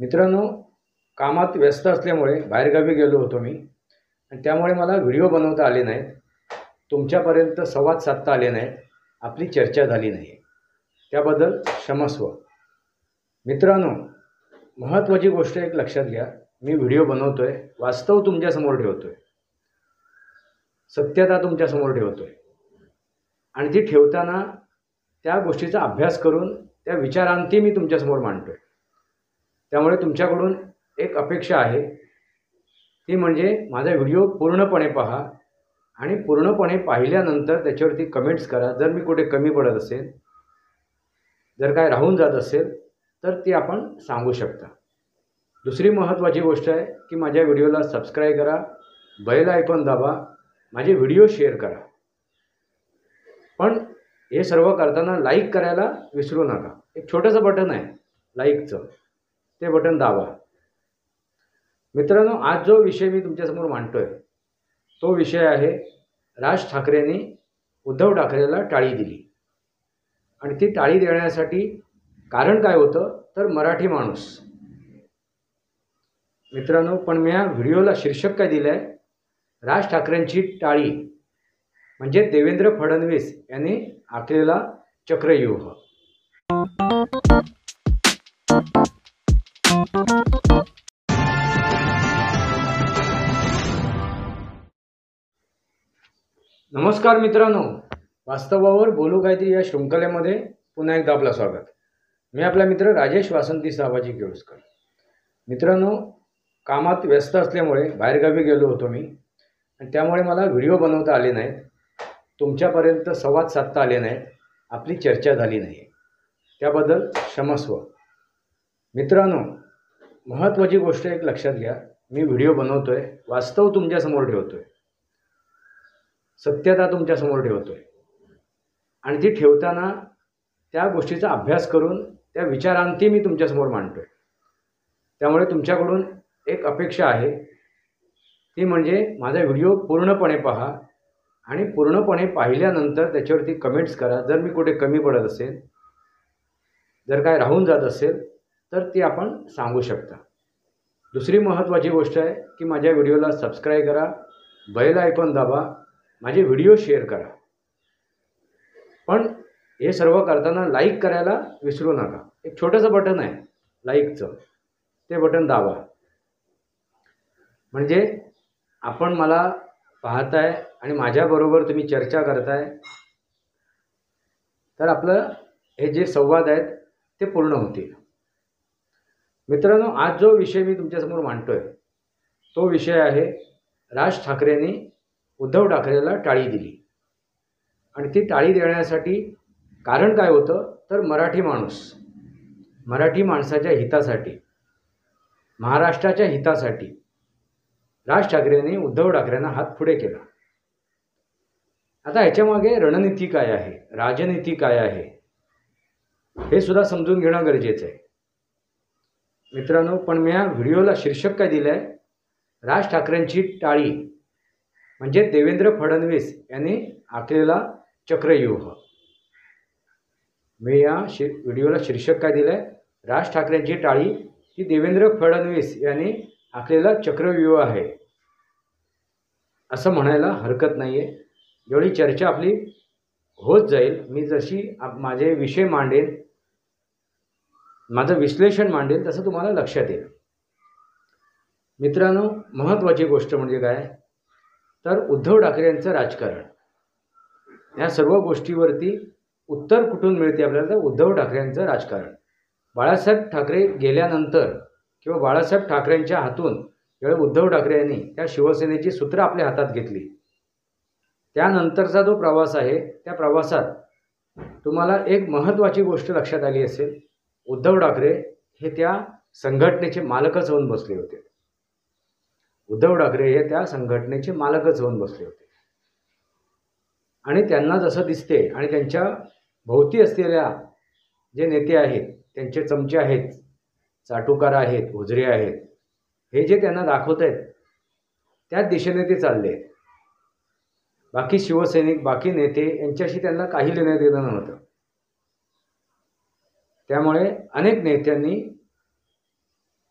मित्रांनो, कामात व्यस्त असल्यामुळे बाहेरगावी गेलो होतो मी आणि त्यामुळे मला व्हिडिओ बनवता आले नाहीत. तुमच्यापर्यंत संवाद साधता आले नाहीत. आपली चर्चा झाली नाही. त्याबद्दल क्षमस्व. मित्रांनो, महत्त्वाची गोष्ट एक लक्षात घ्या. मी व्हिडिओ बनवतोय, वास्तव तुमच्यासमोर ठेवतोय, सत्यता तुमच्यासमोर ठेवतोय आणि ती ठेवताना त्या गोष्टीचा अभ्यास करून त्या विचारांती मी तुमच्यासमोर मांडतोय. त्यामुळे तुमच्याकडून एक अपेक्षा आहे, ती म्हणजे माझा व्हिडिओ पूर्णपणे पहा आणि पूर्णपणे पाहिल्यानंतर त्याच्यावरती कमेंट्स करा. जर मी कुठे कमी पडत असेल, जर काय राहून जात असेल तर ती आपण सांगू शकता. दुसरी महत्त्वाची गोष्ट आहे की माझ्या व्हिडिओला सबस्क्राईब करा, बेल आयकॉन दाबा, माझे व्हिडिओ शेअर करा. पण हे सर्व करताना लाईक करायला विसरू नका. एक छोटंसं बटन आहे लाईकचं, ते बटन दाबा. मित्रांनो, आज जो विषय मी तुमच्यासमोर मांडतोय तो विषय आहे, राज ठाकरेंनी उद्धव ठाकरेला टाळी दिली आणि ती टाळी देण्यासाठी कारण काय होतं तर मराठी माणूस. मित्रांनो, पण मी या व्हिडिओला शीर्षक काय दिलं आहे, राज ठाकरेंची टाळी म्हणजे देवेंद्र फडणवीस यांनी आखलेला चक्रव्यूह. नमस्कार मित्रांनो, वास्तवावर बोलू काहीतरी या शृंखलेमध्ये पुन्हा एकदा आपलं स्वागत. मी आपला मित्र राजेश वासंती साबाजी केळुसकर. मित्रांनो, कामात व्यस्त असल्यामुळे बाहेरगावी गेलो होतो मी आणि त्यामुळे मला व्हिडिओ बनवता आले नाहीत. तुमच्यापर्यंत संवाद साधता आले नाहीत. आपली चर्चा झाली नाही. त्याबद्दल क्षमस्व. मित्रांनो, महत्त्वाची गोष्ट एक लक्षात घ्या. मी व्हिडिओ बनवतोय, वास्तव तुमच्यासमोर ठेवतोय, सत्यता तुमच्यासमोर ठेवतोय आणि ती ठेवताना त्या गोष्टीचा अभ्यास करून त्या विचारांती मी तुमच्यासमोर मांडतोय. त्यामुळे तुमच्याकडून एक अपेक्षा आहे, ती म्हणजे माझा व्हिडिओ पूर्णपणे पहा आणि पूर्णपणे पाहिल्यानंतर त्याच्यावरती कमेंट्स करा. जर मी कुठे कमी पडत असेल, जर काय राहून जात असेल तर ती आपण सांगू शकता. दुसरी महत्त्वाची गोष्ट आहे की माझ्या व्हिडिओला सबस्क्राईब करा, बेल आयकॉन दाबा, माझे व्हिडिओ शेअर करा. पण हे सर्व करताना लाईक करायला विसरू नका. एक छोटंसं बटन आहे लाईकचं, ते बटन दाबा. म्हणजे आपण मला पाहताय आणि माझ्याबरोबर तुम्ही चर्चा करताय, तर आपलं हे जे संवाद आहेत ते पूर्ण होतील. मित्रांनो, आज जो विषय मी तुमच्यासमोर मांडतोय तो विषय आहे, राज ठाकरेंनी उद्धव ठाकरेला टाळी दिली आणि ती टाळी देण्यासाठी कारण काय होतं तर मराठी माणूस, मराठी माणसाच्या हितासाठी, महाराष्ट्राच्या हितासाठी राज ठाकरेंनी उद्धव ठाकरेंना हात पुढे केला. आता ह्याच्यामागे रणनीती काय आहे, राजनीती काय आहे, हे सुद्धा समजून घेणं गरजेचं आहे. मित्रांनो, पण मी या व्हिडिओला शीर्षक काय दिलं आहे, राज ठाकरेंची टाळी म्हणजे देवेंद्र फडणवीस यांनी आखलेला चक्रव्यूह. मी या व्हिडिओला शीर्षक काय दिलं आहे, राज ठाकरेंची टाळी ही देवेंद्र फडणवीस यांनी आखलेला चक्रव्यूह आहे असं म्हणायला हरकत नाही आहे. जेवढी चर्चा आपली होत जाईल, मी जशी माझे विषय मांडेन, माझं विश्लेषण मांडेल, तसं तुम्हाला लक्षात येईल. मित्रांनो, महत्त्वाची गोष्ट म्हणजे काय तर उद्धव ठाकरे यांचं राजकारण. या सर्व गोष्टीवरती उत्तर कुठून मिळते आपल्याला तर उद्धव ठाकरे यांचं राजकारण. बाळासाहेब ठाकरे गेल्यानंतर किंवा बाळासाहेब ठाकरेंच्या हातून जेव्हा उद्धव ठाकरे यांनी त्या शिवसेनेची सूत्र आपल्या हातात घेतली, त्यानंतरचा जो प्रवास आहे, त्या प्रवासात तुम्हाला एक महत्त्वाची गोष्ट लक्षात आली असेल, उद्धव ठाकरे हे त्या संघटनेचे मालकच होऊन बसले होते. उद्धव ठाकरे हे त्या संघटनेचे मालकच होऊन बसले होते आणि त्यांना जसं दिसते आणि त्यांच्या भोवती असलेल्या जे नेते आहेत, त्यांचे चमचे आहेत, चाटुकार आहेत, हुजरे आहेत, हे जे त्यांना दाखवत आहेत त्याच दिशेने ते चालले आहेत. बाकी शिवसैनिक, बाकी नेते यांच्याशी त्यांना काही लेणं देणं नव्हतं. त्यामुळे अनेक नेत्यांनी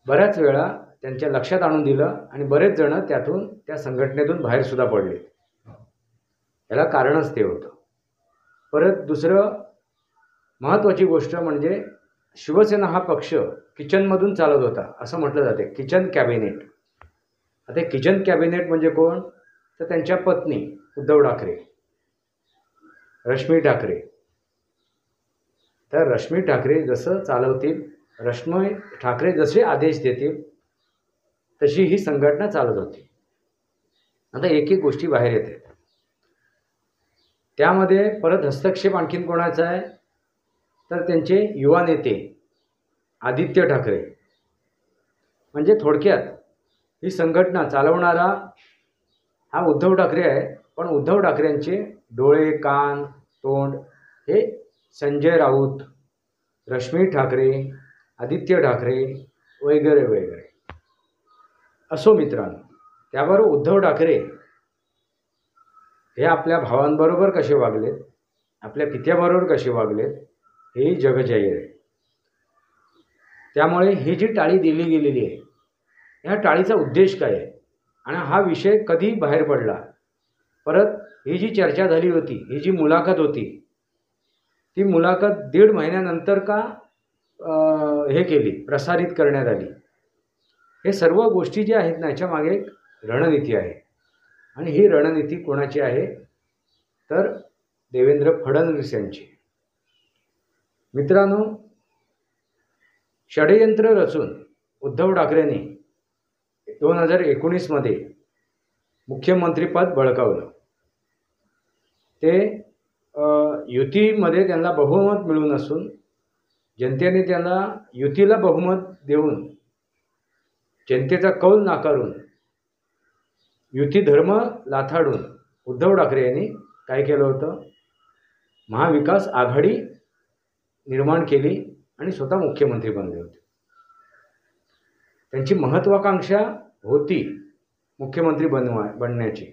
बऱ्याच वेळा त्यांच्या लक्षात आणून दिलं आणि बरेच जण त्या संघटनेतून बाहेरसुद्धा पडले. याला कारणच ते होतं. परत दुसरं महत्त्वाची गोष्ट म्हणजे शिवसेना हा पक्ष किचनमधून चालत होता असं म्हटलं जाते. Kitchen cabinet. आता किचन कॅबिनेट म्हणजे कोण? तर त्यांच्या पत्नी उद्धव ठाकरे, रश्मी ठाकरे. तर रश्मी ठाकरे जसं चालवतील, रश्मी ठाकरे जसे आदेश देतील तशी ही संघटना चालत होती. आता एक एक गोष्टी बाहेर येतात. त्यामध्ये परत हस्तक्षेप आणखीन कोणाचा आहे? तर त्यांचे युवा नेते आदित्य ठाकरे. म्हणजे थोडक्यात ही संघटना चालवणारा हा उद्धव ठाकरे आहे, पण उद्धव ठाकरेंचे डोळे, कान, तोंड हे संजय राऊत, रश्मी ठाकरे, आदित्य ठाकरे वगैरे वगैरे. असो मित्रांनो, त्याबरोबर उद्धव ठाकरे हे आपल्या भावांबरोबर कसे वागलेत, आपल्या पित्याबरोबर कसे वागलेत, हेही जगजाहीर आहे. त्यामुळे ही जी टाळी दिली गेलेली आहे, ह्या टाळीचा उद्देश काय आहे आणि हा विषय कधी बाहेर पडला? परत ही जी चर्चा झाली होती, ही जी मुलाखत होती, ती मुलाखत 1.5 महिन्यानंतर का हे केली, प्रसारित करण्यात आली? हे सर्व गोष्टी ज्या आहेत ना, याच्या मागे एक रणनीती आहे. आणि ही रणनीती कोणाची आहे? तर देवेंद्र फडणवीस यांची. मित्रांनो, षडयंत्र रचून उद्धव ठाकरेंनी 2019मध्ये मुख्यमंत्रीपद बळकावलं. ते युतीमध्ये त्यांना बहुमत मिळून असून जनतेने त्यांना युतीला बहुमत देऊन जनतेचा कौल नाकारून युती धर्म लाथाडून उद्धव ठाकरे यांनी काय केलं होतं? महाविकास आघाडी निर्माण केली आणि स्वतः मुख्यमंत्री बनले होते. त्यांची महत्त्वाकांक्षा होती मुख्यमंत्री बनण्याची.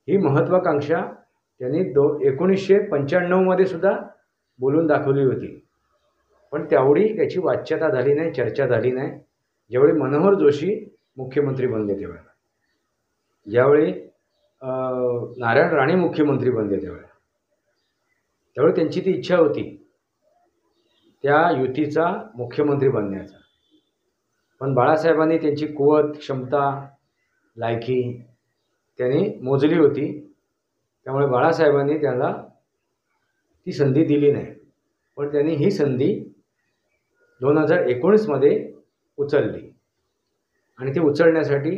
ही महत्त्वाकांक्षा त्यांनी 1995मध्ये सुद्धा बोलून दाखवली होती, पण तेवढी त्याची वाच्यता झाली नाही, चर्चा झाली नाही. ज्यावेळी मनोहर जोशी मुख्यमंत्री बनले तेव्हा, ज्यावेळी नारायण राणे मुख्यमंत्री बनले त्यावेळी त्यांची ती इच्छा होती त्या युतीचा मुख्यमंत्री बनण्याचा. पण बाळासाहेबांनी त्यांची कुवत, क्षमता, लायकी त्यांनी मोजली होती. त्यामुळे बाळासाहेबांनी त्याला ती संधी दिली नाही. पण त्यांनी ही संधी 2019मध्ये उचलली आणि ती उचलण्यासाठी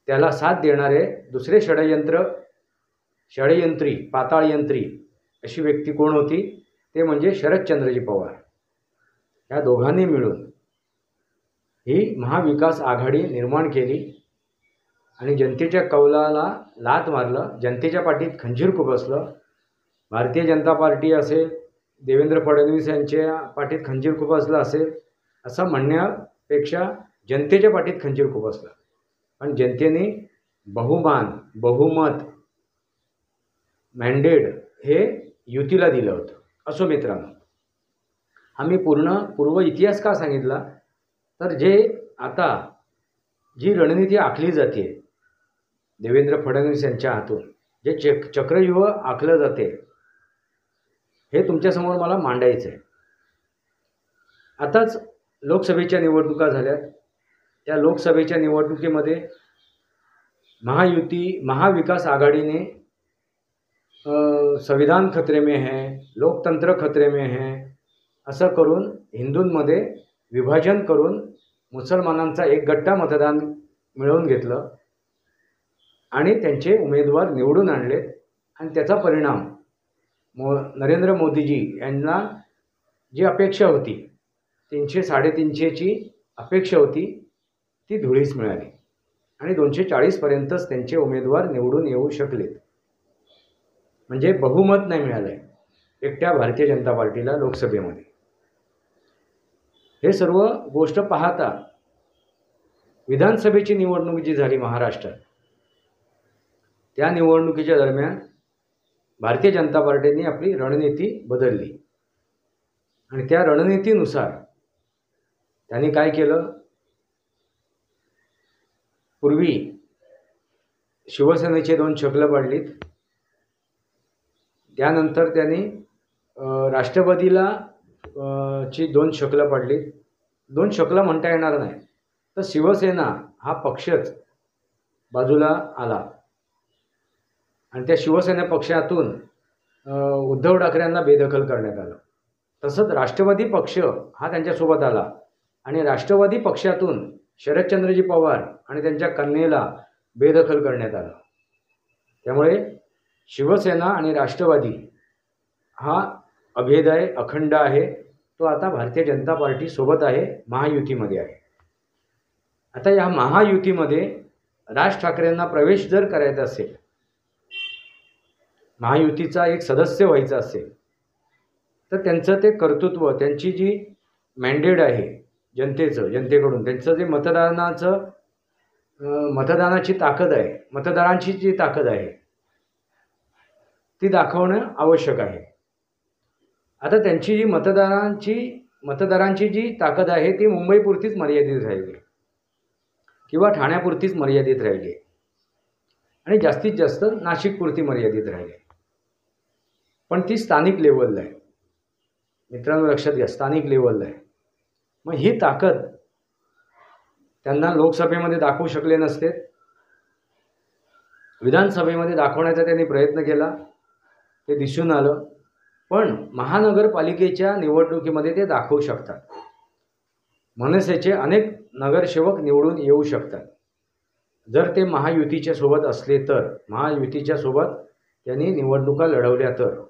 त्याला साथ देणारे दुसरे षडयंत्री, पाताळयंत्री अशी व्यक्ती कोण होती? ते म्हणजे शरदचंद्रजी पवार. या दोघांनी मिळून ही महाविकास आघाडी निर्माण केली आणि जनतेच्या कौलाला लाथ मारलं, जनतेच्या पाठीत खंजीर खुपसलं. भारतीय जनता पार्टी असेल, देवेंद्र फडणवीस यांच्या पाठीत खंजीर खुपसलं असेल असं म्हणण्यापेक्षा जनतेच्या पाठीत खंजीर खुपसलं. पण जनतेने बहुमत, मॅन्डेट हे युतीला दिलं होतं. असो मित्रांनो, आम्ही पूर्व इतिहास का सांगितला? तर आता जी रणनीती आखली जाते देवेंद्र फडणवीस यांच्या हातून, जे चक्रव्यूह आखलं जाते, हे तुमच्यासमोर मला मांडायचं आहे. आताच लोकसभेच्या निवडणुका झाल्यात. त्या लोकसभेच्या निवडणुकीमध्ये महाविकास आघाडीने संविधान खतरे में है, लोकतंत्र खतरे में है असं करून हिंदूंमध्ये विभाजन करून मुसलमानांचा एक गट्टा मतदान मिळवून घेतलं आणि त्यांचे उमेदवार निवडून आणले. आणि त्याचा परिणाम नरेंद्र मोदीजी यांना जी अपेक्षा होती, 300-350ची अपेक्षा होती, ती धुळीस मिळाली आणि 240पर्यंतच त्यांचे उमेदवार निवडून येऊ शकलेत. म्हणजे बहुमत नाही मिळालं एकट्या भारतीय जनता पार्टीला लोकसभेमध्ये. हे सर्व गोष्ट पाहता विधानसभेची निवडणूक जी झाली महाराष्ट्रात, त्या निवडणुकीच्या दरम्यान भारतीय जनता पार्टीने आपली रणनीती बदलली आणि त्या रणनीतीनुसार त्यांनी काय केलं? पूर्वी शिवसेनेचे 2 छगलं पाडलीत. त्यानंतर त्यांनी राष्ट्रवादीला ची 2 शकलं पाडलीत. 2 शकलं म्हणता येणार नाही, तर शिवसेना हा पक्षच बाजूला आला आणि त्या शिवसेना पक्षातून उद्धव ठाकरेंना बेदखल करण्यात आलं. तसंच राष्ट्रवादी पक्ष हा त्यांच्यासोबत आला आणि राष्ट्रवादी पक्षातून शरदचंद्रजी पवार आणि त्यांच्या कन्येला बेदखल करण्यात आलं. त्यामुळे शिवसेना आणि राष्ट्रवादी हा अभेद आहे, अखंड आहे. तो आता भारतीय जनता पार्टी सोबत आहे, महायुतीमध्ये आहे. आता या महायुतीमध्ये राज ठाकरेंना प्रवेश जर करायचा असेल, महायुतीचा एक सदस्य व्हायचा असेल, तर त्यांचं ते कर्तृत्व, त्यांची जी मॅन्डेट आहे जनतेकडून त्यांचं जे मतदानाची ताकद आहे, मतदारांची जी ताकद आहे ती दाखवणं आवश्यक आहे. आता त्यांची जी मतदारांची जी ताकद आहे ती मुंबईपुरतीच मर्यादित राहिली किंवा ठाण्यापुरतीच मर्यादित राहिली आणि जास्तीत जास्त नाशिकपुरती मर्यादित राहिली. पण ती स्थानिक लेवलला आहे मित्रांनो, लक्षात घ्या, स्थानिक लेवलला आहे. मग ही ताकद त्यांना लोकसभेमध्ये दाखवू शकले नसते, विधानसभेमध्ये दाखवण्याचा त्यांनी प्रयत्न केला, ते दिसून आलं. पण महानगरपालिकेच्या निवडणुकीमध्ये ते दाखवू शकतात. मनसेचे अनेक नगरसेवक निवडून येऊ शकतात जर ते महायुतीच्या सोबत असले तर, महायुतीच्या सोबत त्यांनी निवडणुका लढवल्या तर.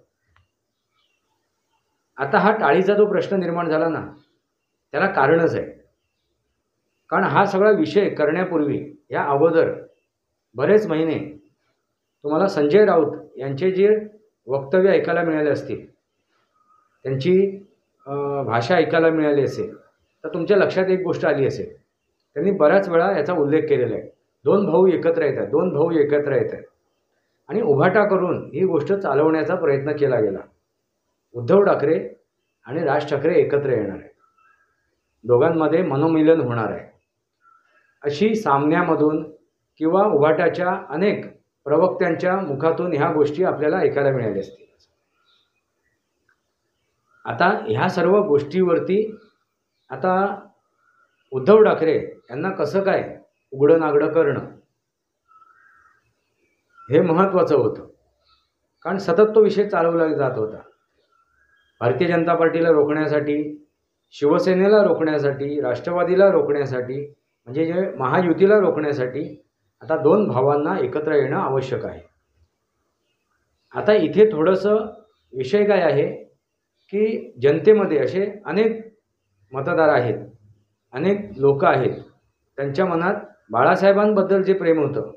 आता हा टाळीचा जो प्रश्न निर्माण झाला ना, त्याला कारणच आहे. कारण हा सगळा विषय करण्यापूर्वी या अगोदर बरेच महिने तुम्हाला संजय राऊत यांचे जे वक्तव्य ऐकायला मिळाले असतील, त्यांची भाषा ऐकायला मिळाली असेल, तर तुमच्या लक्षात एक गोष्ट आली असेल. त्यांनी बऱ्याच वेळा याचा उल्लेख केलेला आहे. 2 भाऊ एकत्र येतात, 2 भाऊ एकत्र येतात आणि उभाटा करून ही गोष्ट चालवण्याचा प्रयत्न केला गेला. उद्धव ठाकरे आणि राज ठाकरे एकत्र येणार आहे, दोघांमध्ये मनोमिलन होणार आहे, अशी सामन्यामधून किंवा उभाटाच्या अनेक प्रवक्त्यांच्या मुखातून ह्या गोष्टी आपल्याला ऐकायला मिळाल्या असतील. आता ह्या सर्व गोष्टीवरती आता उद्धव ठाकरे यांना कसं काय उघडं नागडं करणं हे महत्त्वाचं होतं. कारण सतत तो विषय चालवला जात होता. भारतीय जनता पार्टीला रोखण्यासाठी, शिवसेनेला रोखण्यासाठी, राष्ट्रवादीला रोखण्यासाठी, म्हणजे जे महायुतीला रोखण्यासाठी आता 2 भावांना एकत्र येणं आवश्यक आहे. आता इथे थोडंसं विषय काय आहे की जनतेमध्ये असे अनेक मतदार आहेत, अनेक लोक आहेत, त्यांच्या मनात बाळासाहेबांबद्दल जे प्रेम होतं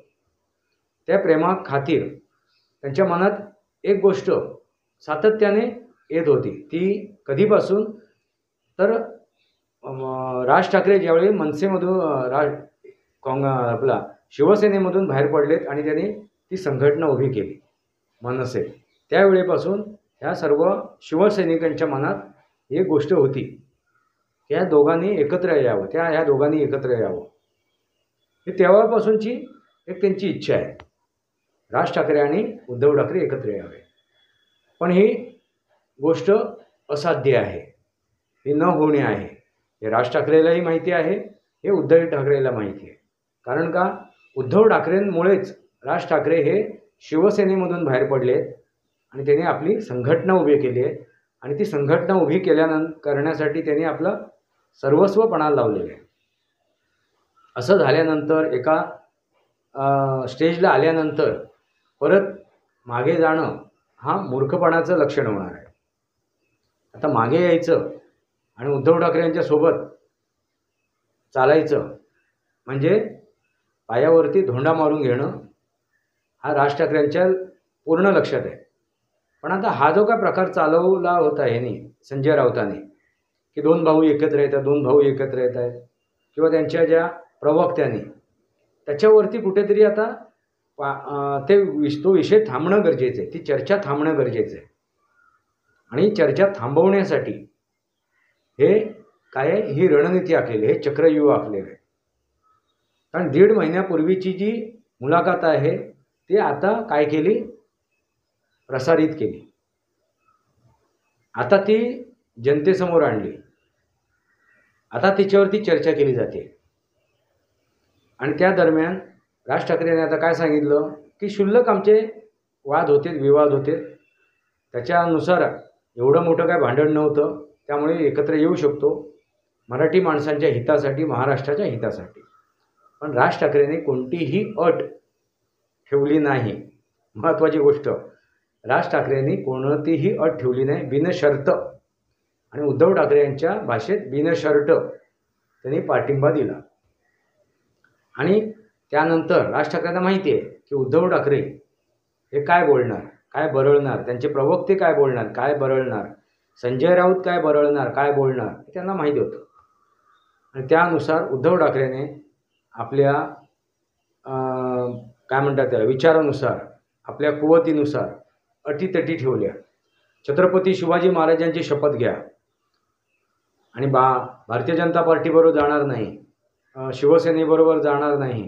त्या प्रेमाखातीर त्यांच्या मनात एक गोष्ट सातत्याने येत होती. ती कधीपासून तर राज ठाकरे ज्यावेळी मनसेमधून आपला शिवसेनेमधून बाहेर पडलेत आणि त्यांनी ती संघटना उभी केली मनसे, त्यावेळेपासून ह्या सर्व शिवसैनिकांच्या मनात एक गोष्ट होती की ह्या दोघांनी एकत्र यावं, ह्या दोघांनी एकत्र यावं. ही तेव्हापासूनची एक त्यांची इच्छा आहे, राज ठाकरे आणि उद्धव ठाकरे एकत्र यावे. पण ही गोष्ट असाध्य आहे, ही न होणे आहे. हे राज ठाकरेलाही माहिती आहे, हे उद्धव ठाकरेला माहिती आहे. कारण का, उद्धव ठाकरेंमुळेच राज ठाकरे हे शिवसेनेमधून बाहेर पडले आणि त्यांनी आपली संघटना उभी केली आहे आणि ती संघटना उभी करण्यासाठी त्यांनी आपलं सर्वस्व पणाला लावलेलं आहे. असं झाल्यानंतर एका स्टेजला आल्यानंतर परत मागे जाणं हा मूर्खपणाचं लक्षण होणार आहे. आता मागे यायचं आणि उद्धव ठाकरे यांच्यासोबत चालायचं म्हणजे पायावरती धोंडा मारून घेणं हा राज ठाकरेंच्या पूर्ण लक्षात आहे. पण आता हा जो काय प्रकार चालवला होता ह्यांनी, संजय राऊतांनी, की 2 भाऊ एकत्र येतात, 2 भाऊ एकत्र येत आहेत, किंवा त्यांच्या ज्या प्रवक्त्यांनी, त्याच्यावरती कुठेतरी आता तो विषय थांबणं गरजेचं आहे, ती चर्चा थांबणं गरजेचं आहे. आणि चर्चा थांबवण्यासाठी हे काय, ही रणनीती आखलेली, हे चक्रव्यूह आखलेलं आहे. कारण 1.5 महिन्यापूर्वीची जी मुलाखत आहे ती आता काय केली, प्रसारित केली. आता ती जनतेसमोर आणली. आता तिच्यावरती चर्चा केली जाते. आणि त्या दरम्यान राज ठाकरेंनी आता काय सांगितलं की क्षुल्लक आमचे वाद होते, विवाद होते, त्याच्यानुसार एवढं मोठं काय भांडण नव्हतं, त्यामुळे एकत्र येऊ शकतो मराठी माणसांच्या हितासाठी, महाराष्ट्राच्या हितासाठी. पण राज ठाकरेंनी कोणतीही अट ठेवली नाही. महत्त्वाची गोष्ट, राज ठाकरेंनी कोणतीही अट ठेवली नाही, बिनशर्त. आणि उद्धव ठाकरे यांच्या भाषेत बिनशर्त त्यांनी पाठिंबा दिला. आणि त्यानंतर राज ठाकरेंना माहिती आहे की उद्धव ठाकरे हे काय बोलणार, काय बरळणार, त्यांचे प्रवक्ते काय बोलणार, काय बरळणार, संजय राऊत काय बरळणार, काय बोलणार, हे त्यांना माहिती होतं. आणि त्यानुसार उद्धव ठाकरेने आपल्या काय म्हणतात त्याला, विचारानुसार, आपल्या कुवतीनुसार अटीतटी ठेवल्या. छत्रपती शिवाजी महाराजांची शपथ घ्या आणि भारतीय जनता पार्टीबरोबर जाणार नाही, शिवसेनेबरोबर जाणार नाही,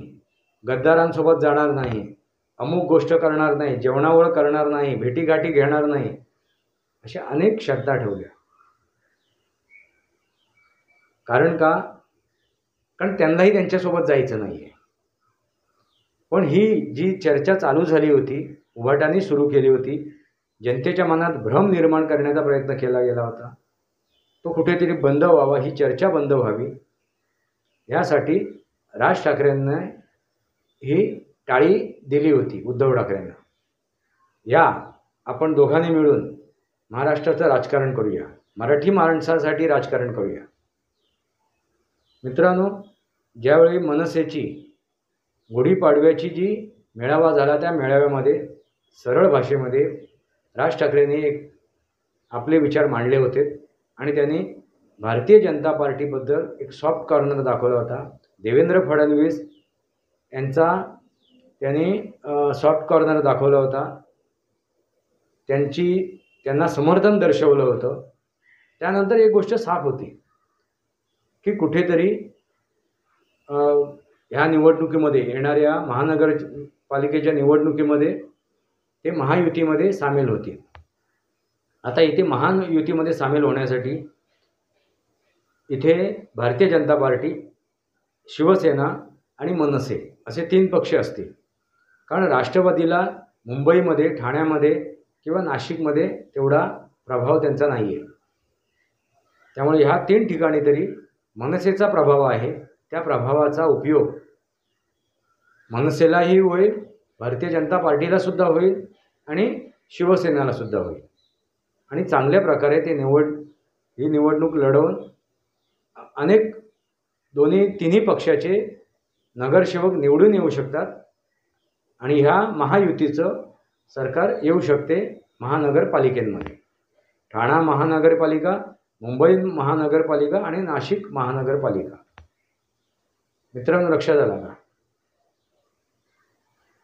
गद्दारांसोबत जाणार नाही, अमुक गोष्ट करणार नाही, जेवणावळ करणार नाही, भेटीगाठी घेणार नाही, अशा अनेक शर्ता ठेवल्या. कारण का, कारण त्यांनाही त्यांच्यासोबत जायचं नाही आहे. पण ही जी चर्चा चालू झाली होती, उभाटाने सुरू केली होती, जनतेच्या मनात भ्रम निर्माण करण्याचा प्रयत्न केला गेला होता, तो कुठेतरी बंद व्हावा, ही चर्चा बंद व्हावी, यासाठी राज ठाकरेंना ही टाळी दिली होती उद्धव ठाकरेंना. या आपण दोघांनी मिळून महाराष्ट्राचं राजकारण करूया, मराठी माणसासाठी राजकारण करूया. मित्रांनो, ज्यावेळी मनसेची गुढीपाडव्याची जी मेळावा झाला, त्या मेळाव्यामध्ये सरळ भाषेमध्ये राज ठाकरेंनी आपले विचार मांडले होते आणि त्यांनी भारतीय जनता पार्टीबद्दल एक सॉफ्ट कॉर्नर दाखवला होता. देवेंद्र फडणवीस यांचा त्यांनी सॉफ्ट कॉर्नर दाखवला होता, त्यांना समर्थन दर्शवलं होतं. त्यानंतर एक गोष्ट साफ होती की कुठेतरी ह्या निवडणुकीमध्ये, येणाऱ्या महानगरपालिकेच्या निवडणुकीमध्ये ते महायुतीमध्ये सामील होतील. आता इथे महायुतीमध्ये सामील होण्यासाठी इथे भारतीय जनता पार्टी, शिवसेना आणि मनसे असे 3 पक्ष असतील. कारण राष्ट्रवादीला मुंबईमध्ये, ठाण्यामध्ये किंवा नाशिकमध्ये तेवढा प्रभाव त्यांचा नाही आहे. त्यामुळे ह्या 3 ठिकाणी तरी मनसेचा प्रभाव आहे. त्या प्रभावाचा उपयोग मनसेलाही होईल, भारतीय जनता पार्टीला सुद्धा होईल आणि शिवसेनेला सुद्धा होईल. आणि चांगल्या प्रकारे ते ही निवडणूक लढवून अनेक तिन्ही पक्षाचे नगरसेवक निवडून येऊ शकतात आणि ह्या महायुतीचं सरकार येऊ शकते महानगरपालिकेमध्ये. ठाणा महानगरपालिका, मुंबई महानगरपालिका आणि नाशिक महानगरपालिका. मित्रांनो, लक्षात आला का?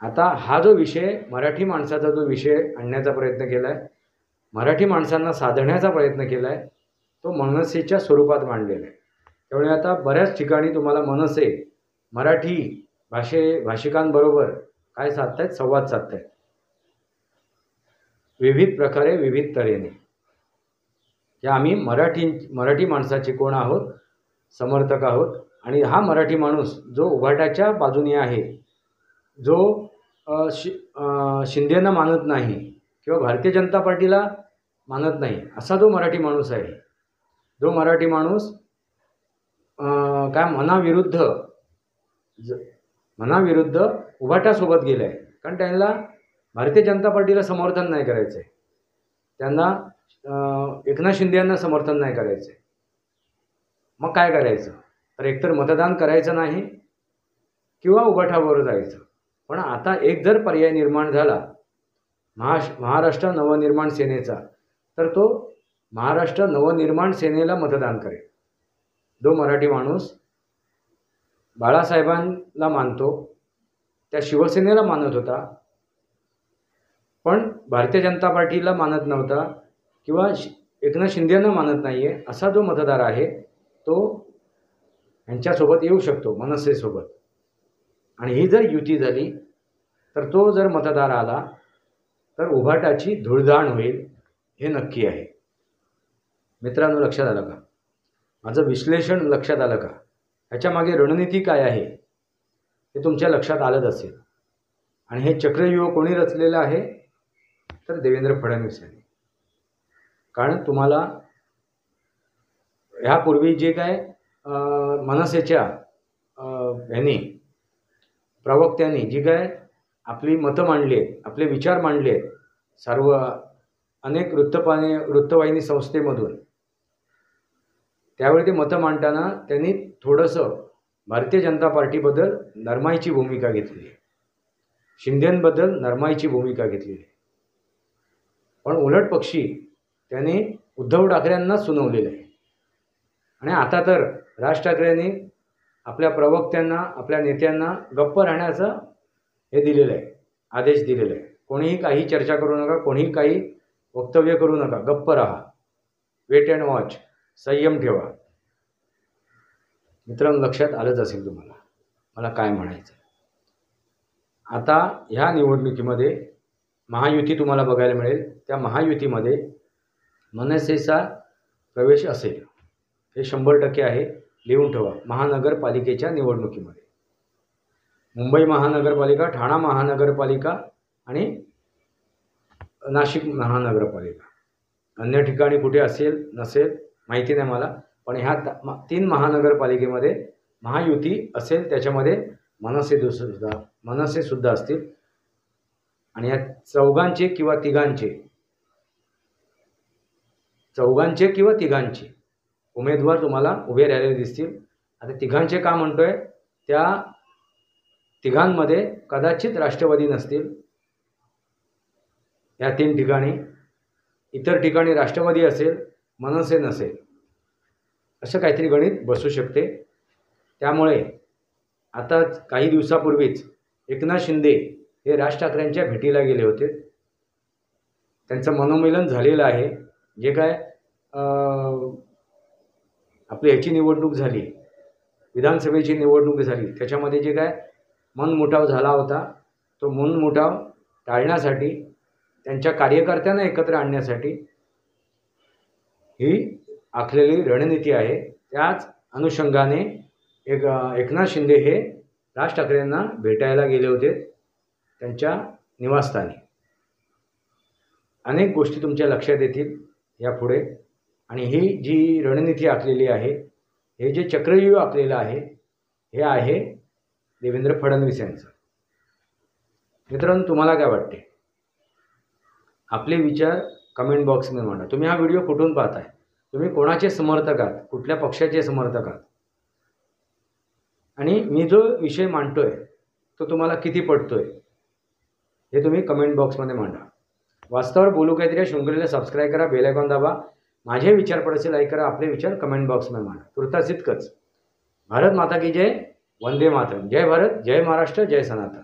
आता हा जो विषय, मराठी माणसाचा जो विषय आणण्याचा प्रयत्न केला आहे, मराठी माणसांना साधण्याचा प्रयत्न केला आहे, तो मनसेच्या स्वरूपात मांडलेला आहे. त्यामुळे आता बऱ्याच ठिकाणी तुम्हाला मनसे मराठी भाषिकांबरोबर काय साधतायत, संवाद साधतायत, विविध प्रकारे, विविध तऱ्हेने. की आम्ही मराठी माणसाचे कोण आहोत, समर्थक आहोत. आणि हा मराठी माणूस जो उभाटाच्या बाजूने आहे, जो शिंदेंना मानत नाही किंवा भारतीय जनता पार्टीला मानत नाही, असा जो मराठी माणूस आहे, जो मराठी माणूस काय मनाविरुद्ध उभाटासोबत गेला आहे. कारण त्यांना भारतीय जनता पार्टीला समर्थन नाही करायचं आहे, त्यांना एकनाथ शिंदे यांना समर्थन नाही करायचं आहे. मग काय करायचं? तर एकतर मतदान करायचं नाही किंवा उभाटावर जायचं. पण आता एक जर पर्याय निर्माण झाला महाराष्ट्र नवनिर्माण सेनेचा, तर तो महाराष्ट्र नवनिर्माण सेनेला मतदान करेल. जो मराठी माणूस बाळासाहेबांना मानतो, त्या शिवसेनेला मानत होता, पण भारतीय जनता पार्टीला मानत नव्हता किंवा एकनाथ शिंदेंना मानत नाही आहे, असा जो मतदार आहे तो यांच्यासोबत येऊ शकतो, मनसेसोबत. आणि ही जर युती झाली तर तो जर मतदार आला तर उभाटाची धुळधाण होईल, हे नक्की आहे. मित्रांनो, लक्षात आलं का? माझं विश्लेषण लक्षात आलं का? ह्याच्यामागे रणनीती काय आहे हे तुमच्या लक्षात आलंच असेल. आणि हे चक्रव्यूह कोणी रचलेलं आहे तर देवेंद्र फडणवीस यांनी. कारण तुम्हाला ह्यापूर्वी जे काय मनसेच्या ह्यांनी प्रवक्त्यांनी जी काय आपली मतं मांडली आहेत, आपले विचार मांडले आहेत सर्व अनेक वृत्तवाहिनी संस्थेमधून, त्यावेळी ते मतं मांडताना त्यांनी थोडंसं भारतीय जनता पार्टीबद्दल नरमाईची भूमिका घेतली आहे, शिंदेंबद्दल नरमाईची भूमिका घेतली आहे. पण उलट पक्षी त्यांनी उद्धव ठाकरेंना सुनावलेलं आहे. आणि आता तर राज ठाकरेंनी आपल्या प्रवक्त्यांना, आपल्या नेत्यांना गप्प राहण्याचं हे दिलेलं आहे, आदेश दिलेला आहे. कोणीही काही चर्चा करू नका, कोणीही काही वक्तव्य करू नका, गप्प राहा, वेट अँड वॉच, संयम ठेवा. मित्रांनो, लक्षात आलंच असेल तुम्हाला मला काय म्हणायचं. आता ह्या निवडणुकीमध्ये महायुती तुम्हाला बघायला मिळेल. त्या महायुतीमध्ये मनसेचा प्रवेश असेल, हे 100% आहे, लिहून ठेवा. महानगरपालिकेच्या निवडणुकीमध्ये मुंबई महानगरपालिका, ठाणा महानगरपालिका आणि नाशिक महानगरपालिका, अन्य ठिकाणी कुठे असेल नसेल माहिती नाही मला, पण ह्या 3 महानगरपालिकेमध्ये महायुती असेल. त्याच्यामध्ये मनसे सुद्धा असतील. आणि या चौघांचे किंवा तिघांचे उमेदवार तुम्हाला उभे राहिलेले दिसतील. आता तिघांचे का म्हणतोय, त्या तिघांमध्ये कदाचित राष्ट्रवादी नसतील. या 3 ठिकाणी, इतर ठिकाणी राष्ट्रवादी असेल, मनसे नसेल, असं काहीतरी गणित बसू शकते. त्यामुळे आता काही दिवसापूर्वीच एकनाथ शिंदे हे राज ठाकरेंच्या भेटीला गेले होते. त्यांचं मनोमिलन झालेलं आहे. जे काय आपली ह्याची निवडणूक झाली, विधानसभेची निवडणूक झाली, त्याच्यामध्ये जे काय मनमुटाव झाला होता, तो मनमुटाव टाळण्यासाठी, त्यांच्या कार्यकर्त्यांना एकत्र आणण्यासाठी ही आखलेली रणनीती आहे. त्याच अनुषंगाने एकनाथ शिंदे हे राज ठाकरेंना भेटायला गेले होते त्यांच्या निवासस्थानी. अनेक गोष्टी तुमच्या लक्षात येतील यापुढे. आणि ही जी रणनीती आखलेली आहे, हे जे चक्रव्यूह आखलेलं आहे, हे आहे देवेंद्र फडणवीस यांचं. मित्रांनो, तुम्हाला काय वाटते? आपले विचार कमेंट बॉक्समध्ये मांडा. तुम्ही हा व्हिडिओ कुठून पाहताय? तुम्ही कोणाचे समर्थक आहात? कुठल्या पक्षाचे समर्थक आहात? आणि मी जो विषय मांडतोय तो तुम्हाला किती पटतोय हे तुम्ही कमेंट बॉक्समध्ये मांडा. वास्तवावर बोलू काहीतरी शृंखलेला सबस्क्राईब करा, बेल आयकॉन दाबा, माझे विचार पडसे लाईक करा, आपले विचार कमेंट बॉक्समध्ये मांडा. तुर्तास इतकंच. भारत माता की जय, वंदे मातरम. जय भारत, जय महाराष्ट्र, जय सनातन.